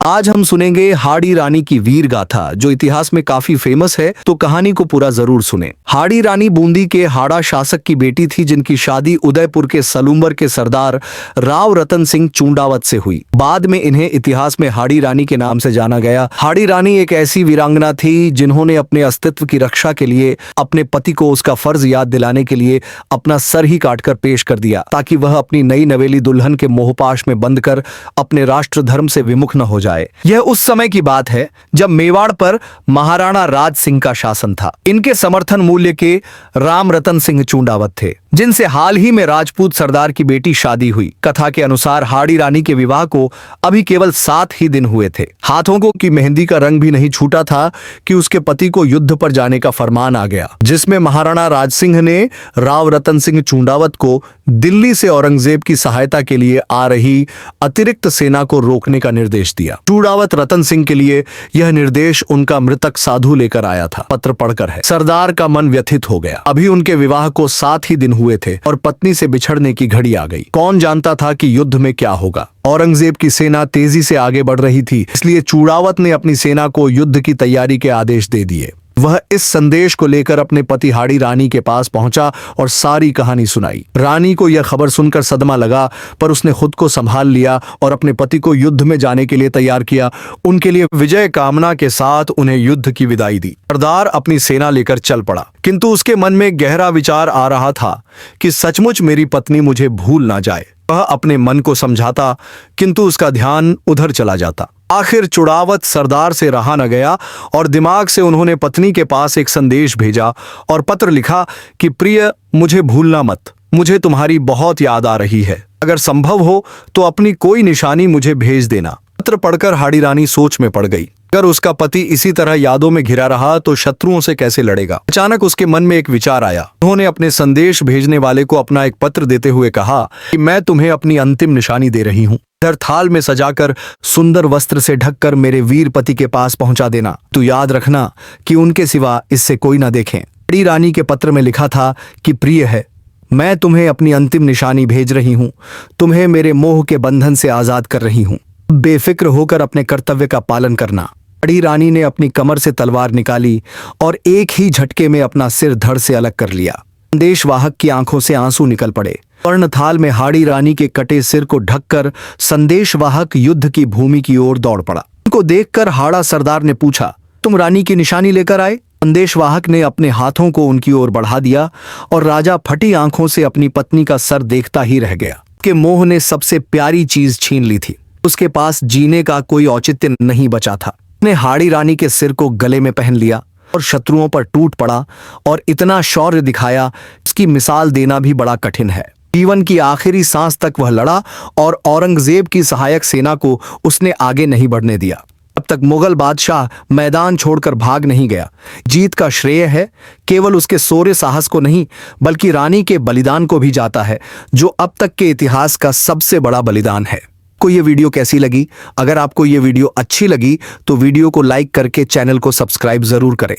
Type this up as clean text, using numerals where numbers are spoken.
आज हम सुनेंगे हाड़ी रानी की वीर गाथा, जो इतिहास में काफी फेमस है, तो कहानी को पूरा जरूर सुने। हाड़ी रानी बूंदी के हाड़ा शासक की बेटी थी, जिनकी शादी उदयपुर के सलूम्बर के सरदार राव रतन सिंह चूंडावत से हुई। बाद में इन्हें इतिहास में हाड़ी रानी के नाम से जाना गया। हाड़ी रानी एक ऐसी वीरांगना थी जिन्होंने अपने अस्तित्व की रक्षा के लिए अपने पति को उसका फर्ज याद दिलाने के लिए अपना सर ही काटकर पेश कर दिया, ताकि वह अपनी नई नवेली दुल्हन के मोहपाश में बंद कर अपने राष्ट्र धर्म से विमुख न हो जाए। यह उस समय की बात है जब मेवाड़ पर महाराणा राज सिंह का शासन था। इनके समर्थन मूल्य के राम रतन सिंह चूंडावत थे, जिनसे हाल ही में राजपूत सरदार की बेटी शादी हुई। कथा के अनुसार हाड़ी रानी के विवाह को अभी केवल 7 ही दिन हुए थे। हाथों को की मेहंदी का रंग भी नहीं छूटा था कि उसके पति को युद्ध पर जाने का फरमान आ गया, जिसमें महाराणा राज सिंह ने राव रतन सिंह चूंडावत को दिल्ली से औरंगजेब की सहायता के लिए आ रही अतिरिक्त सेना को रोकने का निर्देश दिया। चूंडावत रतन सिंह के लिए यह निर्देश उनका मृतक साधु लेकर आया था। पत्र पढ़कर है सरदार का मन व्यथित हो गया। अभी उनके विवाह को 7 ही दिन हुए थे और पत्नी से बिछड़ने की घड़ी आ गई। कौन जानता था कि युद्ध में क्या होगा। औरंगजेब की सेना तेजी से आगे बढ़ रही थी, इसलिए चूंडावत ने अपनी सेना को युद्ध की तैयारी के आदेश दे दिए। वह इस संदेश को लेकर अपने पति हाड़ी रानी के पास पहुंचा और सारी कहानी सुनाई। रानी को यह खबर सुनकर सदमा लगा, पर उसने खुद को संभाल लिया और अपने पति को युद्ध में जाने के लिए तैयार किया। उनके लिए विजय कामना के साथ उन्हें युद्ध की विदाई दी। सरदार अपनी सेना लेकर चल पड़ा, किंतु उसके मन में गहरा विचार आ रहा था कि सचमुच मेरी पत्नी मुझे भूल ना जाए। वह अपने मन को समझाता, किंतु उसका ध्यान उधर चला जाता। आखिर चूंडावत सरदार से रहा न गया और दिमाग से उन्होंने पत्नी के पास एक संदेश भेजा और पत्र लिखा कि प्रिय, मुझे भूलना मत, मुझे तुम्हारी बहुत याद आ रही है। अगर संभव हो तो अपनी कोई निशानी मुझे भेज देना। पत्र पढ़कर हाड़ी रानी सोच में पड़ गई। अगर उसका पति इसी तरह यादों में घिरा रहा तो शत्रुओं से कैसे लड़ेगा। अचानक उसके मन में एक विचार आया। उन्होंने अपने संदेश भेजने वाले को अपना एक पत्र देते हुए कहा कि मैं तुम्हें अपनी अंतिम निशानी दे रही हूँ। इधर थाल में सजाकर सुंदर वस्त्र से ढककर मेरे वीर पति के पास पहुंचा देना। तू याद रखना कि उनके सिवा इससे कोई ना देखे। हाड़ी रानी के पत्र में लिखा था कि प्रिय है, मैं तुम्हें अपनी अंतिम निशानी भेज रही हूँ। तुम्हें मेरे मोह के बंधन से आजाद कर रही हूँ। बेफिक्र होकर अपने कर्तव्य का पालन करना। हाड़ी रानी ने अपनी कमर से तलवार निकाली और एक ही झटके में अपना सिर धड़ से अलग कर लिया। संदेशवाहक की आंखों से आंसू निकल पड़े। पर्णथाल में हाड़ी रानी के कटे सिर को ढककर संदेशवाहक युद्ध की भूमि की ओर दौड़ पड़ा। उनको देखकर हाड़ा सरदार ने पूछा, तुम रानी की निशानी लेकर आए? संदेशवाहक ने अपने हाथों को उनकी ओर बढ़ा दिया और राजा फटी आंखों से अपनी पत्नी का सर देखता ही रह गया। उसके मोह ने सबसे प्यारी चीज छीन ली थी। उसके पास जीने का कोई औचित्य नहीं बचा था। उसने हाड़ी रानी के सिर को गले में पहन लिया और शत्रुओं पर टूट पड़ा और इतना शौर्य दिखाया, इसकी मिसाल देना भी बड़ा कठिन है। जीवन की आखिरी सांस तक वह लड़ा और औरंगजेब की सहायक सेना को उसने आगे नहीं बढ़ने दिया। अब तक मुगल बादशाह मैदान छोड़कर भाग नहीं गया। जीत का श्रेय है केवल उसके शौर्य साहस को नहीं, बल्कि रानी के बलिदान को भी जाता है, जो अब तक के इतिहास का सबसे बड़ा बलिदान है। को ये वीडियो कैसी लगी? अगर आपको ये वीडियो अच्छी लगी तो वीडियो को लाइक करके चैनल को सब्सक्राइब जरूर करें।